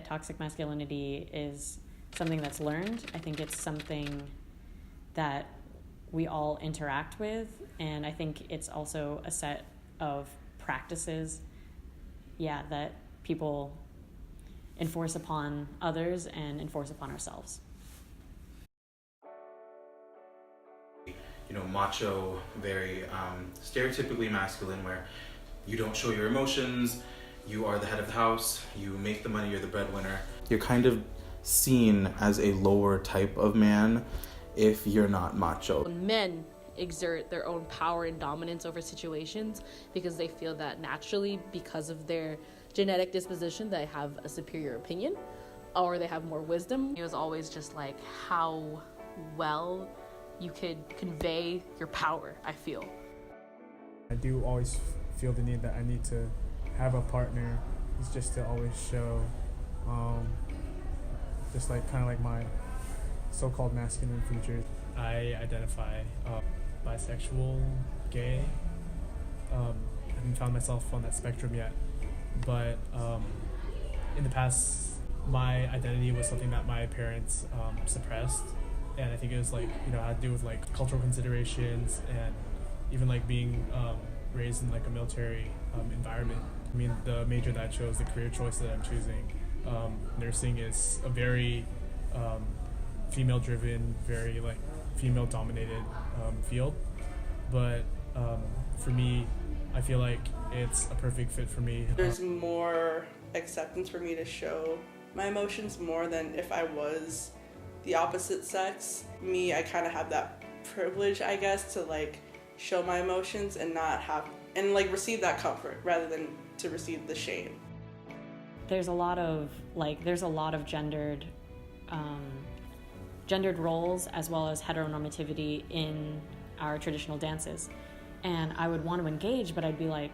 that toxic masculinity is something that's learned. I think it's something that we all interact with, and I think it's also a set of practices, that people enforce upon others and enforce upon ourselves. Macho, very stereotypically masculine, where you don't show your emotions, you are the head of the house, you make the money, you're the breadwinner. You're kind of seen as a lower type of man if you're not macho. Men exert their own power and dominance over situations because they feel that naturally, because of their genetic disposition, they have a superior opinion or they have more wisdom. It was always just like how well you could convey your power, I feel. I do always feel the need that I need to have a partner. It's just to always show just like kind of like my so-called masculine features. I identify bisexual, gay. I haven't found myself on that spectrum yet, but in the past my identity was something that my parents suppressed, and I think it was like had to do with like cultural considerations and even like being raised in like a military environment. I mean, the major that I chose, the career choice that I'm choosing, nursing is a very female-driven, very like female-dominated field. But for me, I feel like it's a perfect fit for me. There's more acceptance for me to show my emotions more than if I was the opposite sex. I kind of have that privilege, I guess, to like show my emotions and not have and like receive that comfort rather than to receive the shame. There's a lot of gendered roles as well as heteronormativity in our traditional dances, and I would want to engage, but I'd be like,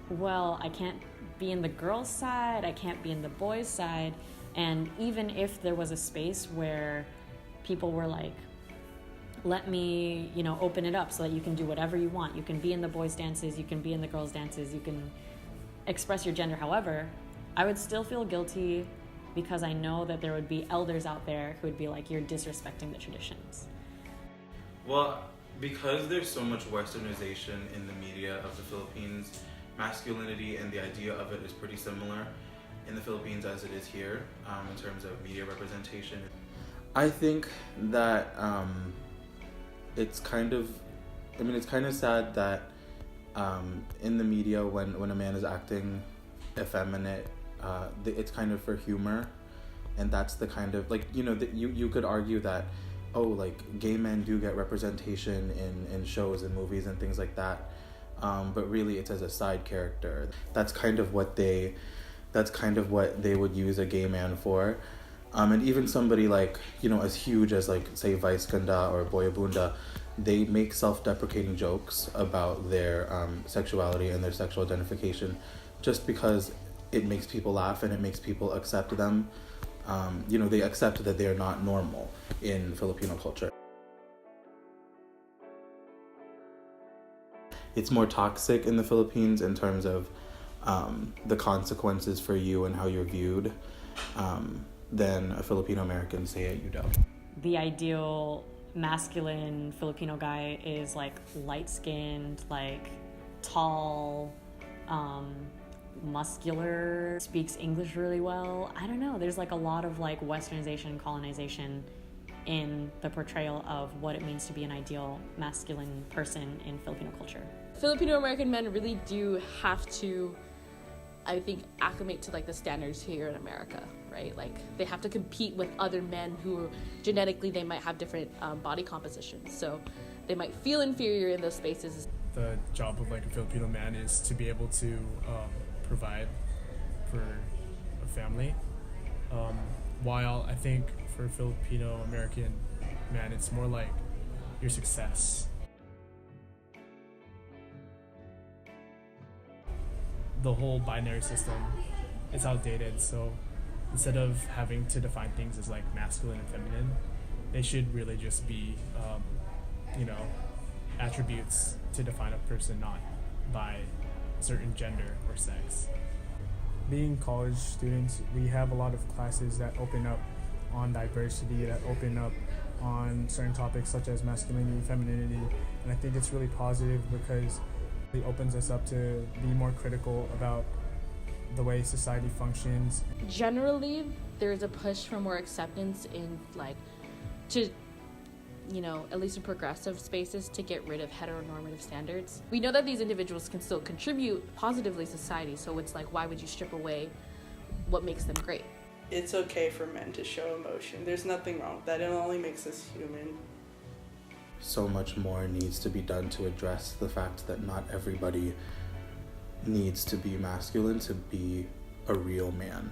well, I can't be in the girls' side, I can't be in the boys' side. And even if there was a space where people were like, let me, open it up so that you can do whatever you want. You can be in the boys' dances, you can be in the girls' dances, you can express your gender however, I would still feel guilty because I know that there would be elders out there who would be like, you're disrespecting the traditions. Well, because there's so much westernization in the media of the Philippines, masculinity and the idea of it is pretty similar in the Philippines as it is here in terms of media representation. I think that it's kind of sad that in the media when a man is acting effeminate, it's kind of for humor, and that's the kind of like you could argue that gay men do get representation in shows and movies and things like that, but really it's as a side character. That's kind of what they would use a gay man for. And even somebody like, as huge as like, say, Vice Ganda or Boyabunda, they make self-deprecating jokes about their sexuality and their sexual identification just because it makes people laugh and it makes people accept them. They accept that they're not normal in Filipino culture. It's more toxic in the Philippines in terms of the consequences for you and how you're viewed than a Filipino American, say, at UW. The ideal masculine Filipino guy is like light-skinned, like tall, muscular, speaks English really well. I don't know, there's like a lot of like westernization and colonization in the portrayal of what it means to be an ideal masculine person in Filipino culture. Filipino American men really do have to, I think, acclimate to like the standards here in America, right? Like they have to compete with other men who genetically they might have different body compositions, so they might feel inferior in those spaces. The job of like a Filipino man is to be able to provide for a family, while I think for a Filipino American man it's more like your success. The whole binary system is outdated, so instead of having to define things as like masculine and feminine, they should really just be attributes to define a person, not by a certain gender or sex. being college students, we have a lot of classes that open up on diversity, that open up on certain topics such as masculinity, femininity, and I think it's really positive because it opens us up to be more critical about the way society functions. Generally, there's a push for more acceptance in at least in progressive spaces, to get rid of heteronormative standards. We know that these individuals can still contribute positively to society, so it's like, why would you strip away what makes them great? It's okay for men to show emotion. There's nothing wrong with that. It only makes us human. So much more needs to be done to address the fact that not everybody needs to be masculine to be a real man.